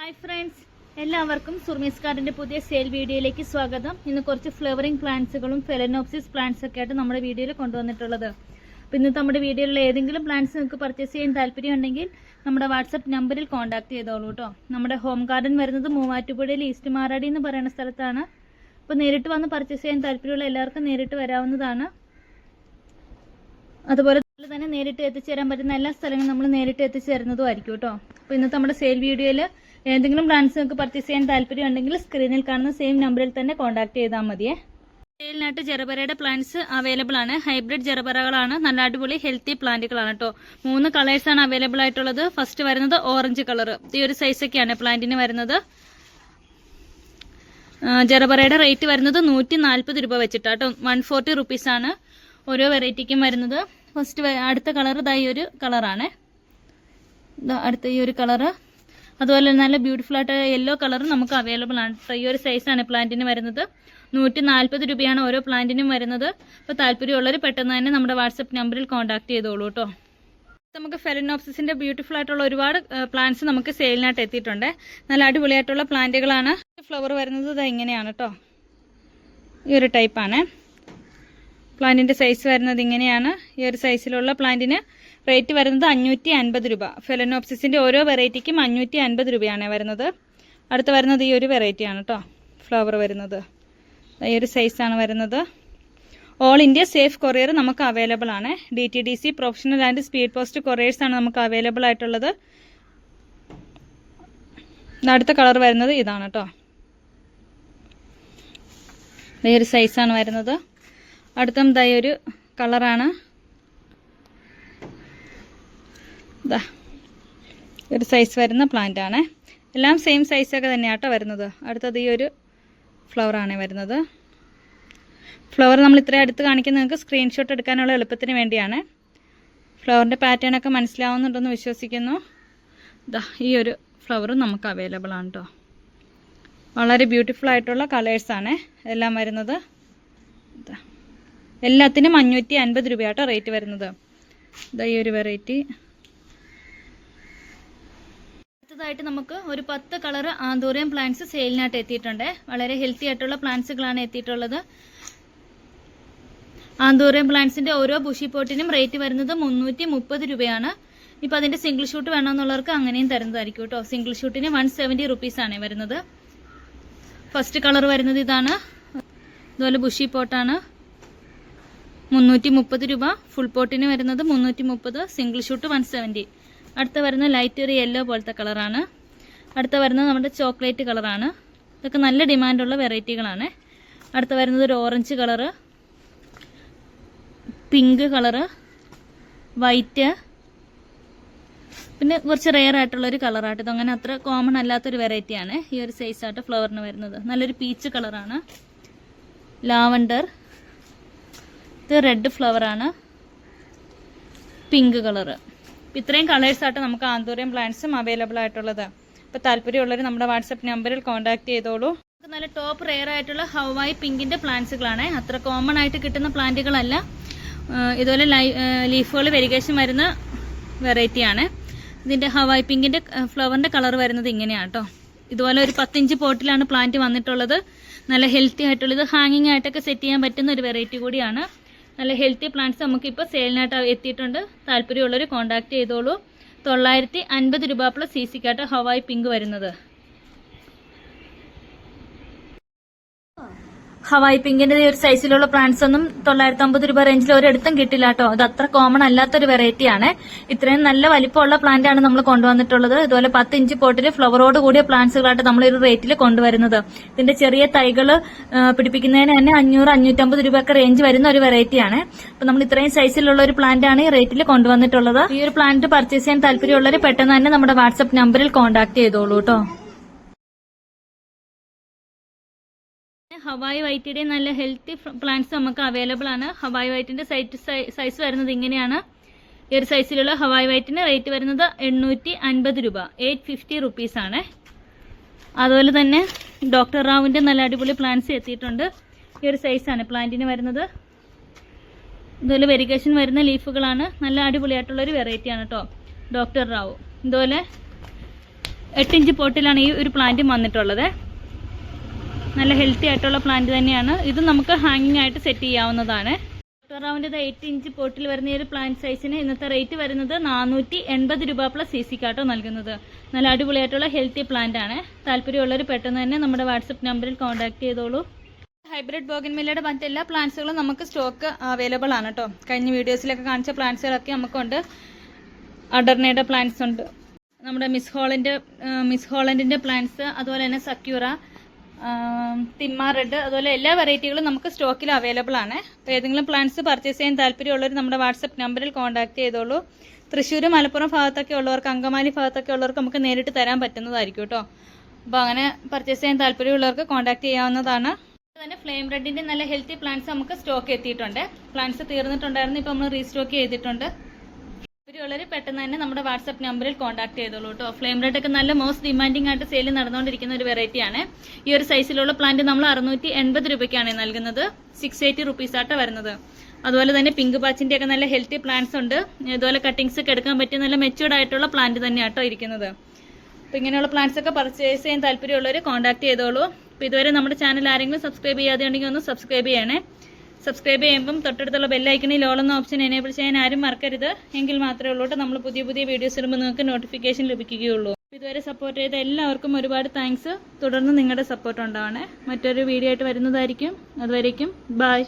Hi friends, എല്ലാവർക്കും സുർമീസ് ഗാർഡന്റെ പുതിയ sale വീഡിയോയിലേക്ക് സ്വാഗതം. ഇന്ന് കുറച്ച് ഫ്ലവറിംഗ് പ്ലാന്റ്സുകളും ഫെലനോപ്സിസ് പ്ലാന്റ്സ് ഒക്കെ ആയിട്ട് നമ്മുടെ വീഡിയോയിൽ കൊണ്ടുവന്നിട്ടുള്ളത്. അപ്പോൾ ഇന്നത്തെ നമ്മുടെ വീഡിയോയിലുള്ള ഏതെങ്കിലും പ്ലാന്റ്സ് നിങ്ങൾക്ക് പർച്ചേസ് ചെയ്യാൻ താല്പര്യം ഉണ്ടെങ്കിൽ നമ്മുടെ വാട്സപ്പ് നമ്പറിൽ കോൺടാക്ട് ചെയ്തോളൂ കേട്ടോ. നമ്മുടെ ഹോം ഗാർഡൻ വരുന്നത് മൂവാറ്റുപുഴയിൽ ഈസ്റ്റ് മാറാടി എന്ന് പറയുന്ന സ്ഥലത്താണ്. അപ്പോൾ നേരിട്ട് വന്ന് പർച്ചേസ് ചെയ്യാൻ താല്പര്യമുള്ള എല്ലാവർക്കും നേരിട്ട് വരാവുന്നതാണ്. അതുപോലെ തന്നെ നേരിട്ട് എത്തിച്ചേരാൻ പറ്റുന്ന എല്ലാ സ്ഥലങ്ങളും നമ്മൾ നേരിട്ട് എത്തിച്ചേരുന്നതും ആയിരിക്കും കേട്ടോ. അപ്പോൾ ഇന്നത്തെ നമ്മുടെ സെയിൽ വീഡിയോയിൽ ഏതെങ്കിലും പ്ലാന്റ്സ് നിങ്ങൾക്ക് പർച്ചേസ് ചെയ്യാൻ താല്പര്യം ഉണ്ടെങ്കിൽ സ്ക്രീനിൽ കാണുന്ന സെയിം നമ്പറിൽ തന്നെ കോൺടാക്ട് ചെയ്താൽ മതിയേ. സെയിലിനായിട്ട് ജെറബറയുടെ പ്ലാന്റ്സ് അവൈലബിൾ ആണ്. ഹൈബ്രിഡ് ജെറബറകളാണ്. നല്ല അടിപൊളി ഹെൽത്തി പ്ലാന്റുകളാണ് കേട്ടോ. 3 കളേഴ്സാണ് അവൈലബിൾ ആയിട്ടുള്ളത്. ഫസ്റ്റ് വരുന്നത് ഓറഞ്ച് കളർ. ഈ ഒരു സൈസൊക്കെയാണ് പ്ലാന്റിന് വരുന്നത്. ജെറബറയുടെ റേറ്റ് വരുന്നത് 140 രൂപ വെച്ചിട്ടാട്ടോ. 140 റുപ്പീസാണ് ഓരോ വെറൈറ്റിക്കും വരുന്നത്. ഫസ്റ്റ് അടുത്ത കളർ ഇതാ ഈ ഒരു കളറാണ്. അടുത്ത ഈ ഒരു കളറ്, അതുപോലെ നല്ല ബ്യൂട്ടിഫുൾ ആയിട്ട് യെല്ലോ കളർ നമുക്ക് അവൈലബിൾ ആണ്. ഈ ഒരു സൈസാണ് പ്ലാന്റിന് വരുന്നത്. 140 രൂപയാണ് ഓരോ പ്ലാന്റിനും വരുന്നത്. അപ്പോൾ താല്പര്യമുള്ളവർ പെട്ടെന്ന് തന്നെ നമ്മുടെ വാട്സപ്പ് നമ്പറിൽ കോൺടാക്ട് ചെയ്തോളൂ കേട്ടോ. നമുക്ക് ഫെലനോപ്സിസിന്റെ ബ്യൂട്ടിഫുൾ ആയിട്ടുള്ള ഒരുപാട് പ്ലാന്റ്സ് നമുക്ക് സെയിലിനായിട്ട് എത്തിയിട്ടുണ്ട്. നല്ല അടിപൊളിയായിട്ടുള്ള പ്ലാന്റുകളാണ്. ഫ്ലവർ വരുന്നത് ഇത് ഇങ്ങനെയാണ് കേട്ടോ. ഈ ഒരു ടൈപ്പാണ്. പ്ലാന്റിന്റെ സൈസ് വരുന്നത് ഇങ്ങനെയാണ്. ഈ ഒരു സൈസിലുള്ള പ്ലാന്റിന് റേറ്റ് വരുന്നത് 550 രൂപ. ഫെലനോപ്സിസിന്റെ ഓരോ വെറൈറ്റിക്കും 550 രൂപയാണ് വരുന്നത്. അടുത്ത് വരുന്നത് ഈ ഒരു വെറൈറ്റിയാണ് കേട്ടോ. ഫ്ലവർ വരുന്നത് ഈ ഒരു സൈസാണ് വരുന്നത്. ഓൾ ഇന്ത്യ സേഫ് കൊറിയർ നമുക്ക് അവൈലബിൾ ആണ്. DTDC professional and speed post couriers ആണ് നമുക്ക് അവൈലബിൾ ആയിട്ടുള്ളത്. അടുത്ത കളർ വരുന്നത് ഇതാണ് കേട്ടോ. ഈ ഒരു സൈസാണ് വരുന്നത്. അടുത്തതായി ഒരു കളറാണ്. ഒരു സൈസ് വരുന്ന പ്ലാന്റ് ആണ്. എല്ലാം സെയിം സൈസൊക്കെ തന്നെയാട്ടോ വരുന്നത്. അടുത്തത് ഈ ഒരു ഫ്ലവറാണ് വരുന്നത്. ഫ്ലവർ നമ്മൾ ഇത്രയും അടുത്ത് കാണിക്കുന്നത് നിങ്ങൾക്ക് സ്ക്രീൻഷോട്ട് എടുക്കാനുള്ള എളുപ്പത്തിന് വേണ്ടിയാണ്. ഫ്ലവറിൻ്റെ പാറ്റേൺ ഒക്കെ മനസ്സിലാവുന്നുണ്ടെന്ന് വിശ്വസിക്കുന്നു. ഈ ഒരു ഫ്ലവറും നമുക്ക് അവൈലബിൾ ആണ് കേട്ടോ. വളരെ ബ്യൂട്ടിഫുൾ ആയിട്ടുള്ള കളേഴ്സാണ് എല്ലാം വരുന്നത്. എല്ലാത്തിനും 550 രൂപയാട്ടോ റേറ്റ് വരുന്നത്. ഈ ഒരു വെറൈറ്റി. അടുത്തതായിട്ട് നമുക്ക് ഒരു 10 കളർ ആന്തൂറിയം പ്ലാന്റ്സ് സെയിലിനായിട്ട് എത്തിയിട്ടുണ്ട്. വളരെ ഹെൽത്തി ആയിട്ടുള്ള പ്ലാന്റ്സുകളാണ് എത്തിയിട്ടുള്ളത്. ആന്തൂറിയം പ്ലാന്റ്സിന്റെ ഓരോ ബുഷി പോട്ടിനും റേറ്റ് വരുന്നത് 330 രൂപയാണ്. ഇപ്പം അതിന്റെ സിംഗിൾ ഷൂട്ട് വേണമെന്നുള്ളവർക്ക് അങ്ങനെയും തരുന്നതായിരിക്കും കേട്ടോ. സിംഗിൾ ഷൂട്ടിന് 170 റുപ്പീസാണ് വരുന്നത്. ഫസ്റ്റ് കളർ വരുന്നത് ഇതാണ്. ഇതുപോലെ ബുഷി പോട്ടാണ്. 330 രൂപ. ഫുൾ പോട്ടിന് വരുന്നത് 330. Single shoot 170. അടുത്ത വരുന്ന ലൈറ്റ് ഒരു യെല്ലോ പോലത്തെ കളറാണ്. അടുത്ത വരുന്നത് നമ്മുടെ ചോക്ലേറ്റ് കളറാണ്. ഇതൊക്കെ നല്ല ഡിമാൻഡുള്ള വെറൈറ്റികളാണ്. അടുത്ത വരുന്നത് ഒരു orange colour, pink colour, white, പിന്നെ കുറച്ച് റെയർ ആയിട്ടുള്ളൊരു കളറായിട്ട്. ഇതങ്ങനെ അത്ര കോമൺ അല്ലാത്തൊരു വെറൈറ്റിയാണ്. ഈ ഒരു സൈസായിട്ട് ഫ്ലവറിന് വരുന്നത്. നല്ലൊരു പീച്ച് കളറാണ്. ലാവണ്ടർ, ഇത് റെഡ് ഫ്ലവറാണ്, പിങ്ക് കളറ്. ഇത്രയും കളേഴ്സായിട്ട് നമുക്ക് ആന്തൂറിയം പ്ലാന്റ്സും അവൈലബിൾ ആയിട്ടുള്ളത്. അപ്പോൾ താല്പര്യമുള്ളവർ നമ്മുടെ വാട്സപ്പ് നമ്പറിൽ കോൺടാക്ട് ചെയ്തോളൂ. നമുക്ക് നല്ല ടോപ്പ് റെയർ ആയിട്ടുള്ള ഹവായി പിങ്കിന്റെ പ്ലാന്റ്സുകളാണ്. അത്ര കോമൺ ആയിട്ട് കിട്ടുന്ന പ്ലാന്റുകളല്ല. ഇതുപോലെ ലീഫുകൾ വെരിഗേഷൻ വരുന്ന വെറൈറ്റിയാണ്. ഇതിന്റെ ഹവായി പിങ്കിന്റെ ഫ്ലവറിന്റെ കളർ വരുന്നത് ഇങ്ങനെയാണ് കേട്ടോ. ഇതുപോലെ ഒരു 10 ഇഞ്ച് പോട്ടിലാണ് പ്ലാന്റ് വന്നിട്ടുള്ളത്. നല്ല ഹെൽത്തി ആയിട്ടുള്ളത് ഹാങ്ങിങ് ആയിട്ടൊക്കെ സെറ്റ് ചെയ്യാൻ പറ്റുന്ന ഒരു വെറൈറ്റി കൂടിയാണ്. നല്ല ഹെൽത്തി പ്ലാന്റ്സ് നമുക്കിപ്പോൾ സെയിലിനായിട്ട് എത്തിയിട്ടുണ്ട്. താല്പര്യമുള്ളവർ കോൺടാക്ട് ചെയ്തോളൂ. 950 രൂപ പ്ലസ് CC കാട്ട് ഹവായി പിങ്ക് വരുന്നത്. ഹവായി പിങ്കിന്റെ ഒരു സൈസിലുള്ള പ്ലാന്റ്സ് ഒന്നും 950 രൂപ റേഞ്ചിൽ ഒരിടത്തും കിട്ടില്ല കേട്ടോ. ഇത് അത്ര കോമൺ അല്ലാത്തൊരു വെറൈറ്റിയാണ്. ഇത്രയും നല്ല വലിപ്പമുള്ള പ്ലാന്റ് ആണ് നമ്മൾ കൊണ്ടുവന്നിട്ടുള്ളത്. ഇതുപോലെ 10 ഇഞ്ച് പോട്ടിൽ ഫ്ലവറോട് കൂടിയ പ്ലാന്റ്സുകളായിട്ട് നമ്മൾ ഒരു റേറ്റിൽ കൊണ്ടുവരുന്നത്. ഇതിന്റെ ചെറിയ തൈകൾ പിടിപ്പിക്കുന്നതിന് തന്നെ 500-550 രൂപയൊക്കെ റേഞ്ച് വരുന്ന ഒരു വെറൈറ്റിയാണ്. അപ്പൊ നമ്മൾ ഇത്രയും സൈസിലുള്ള ഒരു പ്ലാന്റ് ആണ് ഈ റേറ്റിൽ കൊണ്ടുവന്നിട്ടുള്ളത്. ഈ ഒരു പ്ലാന്റ് പർച്ചേസ് ചെയ്യാൻ താല്പര്യമുള്ളവർ പെട്ടെന്ന് തന്നെ നമ്മുടെ വാട്സപ്പ് നമ്പറിൽ കോൺടാക്ട് ചെയ്തോളൂ കേട്ടോ. ഹവായി വൈറ്റിന്റെ നല്ല ഹെൽത്തി പ്ലാന്റ്സ് നമുക്ക് അവൈലബിൾ ആണ്. ഹവായി വൈറ്റിന്റെ സൈസ് വരുന്നത് ഇങ്ങനെയാണ്. ഈ ഒരു സൈസിലുള്ള ഹവായി വൈറ്റിന് റേറ്റ് വരുന്നത് 850 രൂപ. 850 റുപ്പീസാണ്. അതുപോലെ തന്നെ ഡോക്ടർ റാവുവിന്റെ നല്ല അടിപൊളി പ്ലാന്റ്സ് എത്തിയിട്ടുണ്ട്. ഈ ഒരു സൈസാണ് പ്ലാന്റിന് വരുന്നത്. ഇതുപോലെ വെരിഗേഷൻ വരുന്ന ലീഫുകളാണ്. നല്ല അടിപൊളിയായിട്ടുള്ളൊരു വെറൈറ്റിയാണ് കേട്ടോ ഡോക്ടർ റാവു. ഇതുപോലെ 8 ഇഞ്ച് പോട്ടിലാണ് ഈ ഒരു പ്ലാന്റും വന്നിട്ടുള്ളത്. നല്ല ഹെൽത്തി ആയിട്ടുള്ള പ്ലാന്റ് തന്നെയാണ്. ഇത് നമുക്ക് ഹാങ്ങിങ് ആയിട്ട് സെറ്റ് ചെയ്യാവുന്നതാണ്. അറൗണ്ട് 8 ഇഞ്ച് പോട്ടിൽ വരുന്ന ഈ ഒരു പ്ലാന്റ് സൈസിന് ഇന്നത്തെ റേറ്റ് വരുന്നത് 480 രൂപ പ്ലസ് CC കാട്ടോ നൽകുന്നത്. നല്ല അടിപൊളിയായിട്ടുള്ള ഹെൽത്തി പ്ലാന്റ് ആണ്. താല്പര്യമുള്ളവർ പെട്ടെന്ന് തന്നെ നമ്മുടെ വാട്സപ്പ് നമ്പറിൽ കോൺടാക്ട് ചെയ്തോളൂ. ഹൈബ്രിഡ് ബോഗൻവില്ലയുടെ മറ്റെല്ലാ പ്ലാന്റ്സുകളും നമുക്ക് സ്റ്റോക്ക് അവൈലബിൾ ആണ് കേട്ടോ. കഴിഞ്ഞ വീഡിയോസിലൊക്കെ കാണിച്ച പ്ലാന്റ്സുകളൊക്കെ നമുക്കുണ്ട്. അഡർനയുടെ പ്ലാന്റ്സ് ഉണ്ട്, നമ്മുടെ മിസ് ഹോളൻഡിന്റെ പ്ലാന്റ്സ്, അതുപോലെ തന്നെ സക്യൂറ, തിമ്മ റെഡ്, അതുപോലെ എല്ലാ വെറൈറ്റികളും നമുക്ക് സ്റ്റോക്കിൽ അവൈലബിൾ ആണ്. അപ്പോൾ ഏതെങ്കിലും പ്ലാന്റ്സ് പർച്ചേസ് ചെയ്യാൻ താല്പര്യമുള്ളവർ നമ്മുടെ വാട്സപ്പ് നമ്പറിൽ കോൺടാക്ട് ചെയ്തോളൂ. തൃശ്ശൂർ, മലപ്പുറം ഭാഗത്തൊക്കെ ഉള്ളവർക്ക്, അങ്കമാലി ഭാഗത്തൊക്കെ ഉള്ളവർക്ക് നമുക്ക് നേരിട്ട് തരാൻ പറ്റുന്നതായിരിക്കും കേട്ടോ. അപ്പോൾ അങ്ങനെ പർച്ചേസ് ചെയ്യാൻ താല്പര്യമുള്ളവർക്ക് കോൺടാക്ട് ചെയ്യാവുന്നതാണ്. തന്നെ ഫ്ലെയിം റെഡിന്റെ നല്ല ഹെൽത്തി പ്ലാന്റ്സ് നമുക്ക് സ്റ്റോക്ക് എത്തിയിട്ടുണ്ട്. പ്ലാന്റ്സ് തീർന്നിട്ടുണ്ടായിരുന്നു, ഇപ്പോൾ നമ്മൾ റീസ്റ്റോക്ക് ചെയ്തിട്ടുണ്ട്. ഉള്ളവർ പെട്ടെന്ന് തന്നെ നമ്മുടെ വാട്സപ്പ് നമ്പറിൽ കോൺടാക്ട് ചെയ്തോളൂ കേട്ടോ. ഫ്ലെയിം റെഡ് ഒക്കെ നല്ല മോസ്റ്റ് ഡിമാൻഡിംഗ് ആയിട്ട് സെയിൽ നടന്നുകൊണ്ടിരിക്കുന്ന ഒരു വെറൈറ്റിയാണ്. ഈ ഒരു സൈസിലുള്ള പ്ലാന്റ് നമ്മൾ 680 രൂപയ്ക്കാണ് നൽകുന്നത്. 680 റുപ്പീസ് ആട്ടോ വരുന്നത്. അതുപോലെ തന്നെ പിങ്ക് പാച്ചിന്റെ ഒക്കെ നല്ല ഹെൽത്തി പ്ലാന്റ്സ് ഉണ്ട്. ഇതുപോലെ കട്ടിങ്സ് ഒക്കെ എടുക്കാൻ പറ്റിയ നല്ല മെച്യൂർഡ് ആയിട്ടുള്ള പ്ലാന്റ് തന്നെയാട്ടോ ഇരിക്കുന്നത്. അപ്പോൾ ഇങ്ങനെയുള്ള പ്ലാന്റ്സ് ഒക്കെ പർച്ചേസ് ചെയ്യാൻ താല്പര്യമുള്ളവർ കോൺടാക്ട് ചെയ്തോളൂ. അപ്പോൾ ഇതുവരെ നമ്മുടെ ചാനൽ ആരെങ്കിലും സബ്സ്ക്രൈബ് ചെയ്യാതെ ഉണ്ടെങ്കിൽ ഒന്ന് സബ്സ്ക്രൈബ് ചെയ്യണേ. സബ്സ്ക്രൈബ് ചെയ്യുമ്പം തൊട്ടടുത്തുള്ള ബെല്ലൈക്കണിൽ ഓൾ എന്ന ഓപ്ഷൻ എനേബിൾ ചെയ്യാൻ ആരും മറക്കരുത്. എങ്കിൽ മാത്രമേ ഉള്ളൂ നമ്മൾ പുതിയ വീഡിയോസ് ഇടുമ്പോൾ നിങ്ങൾക്ക് നോട്ടിഫിക്കേഷൻ ലഭിക്കുകയുള്ളൂ. ഇതുവരെ സപ്പോർട്ട് ചെയ്ത എല്ലാവർക്കും ഒരുപാട് താങ്ക്സ്. തുടർന്ന് നിങ്ങളുടെ സപ്പോർട്ട് ഉണ്ടാവണേ. മറ്റൊരു വീഡിയോ ആയിട്ട് വരുന്നതായിരിക്കും. അതുവരേക്കും ബൈ.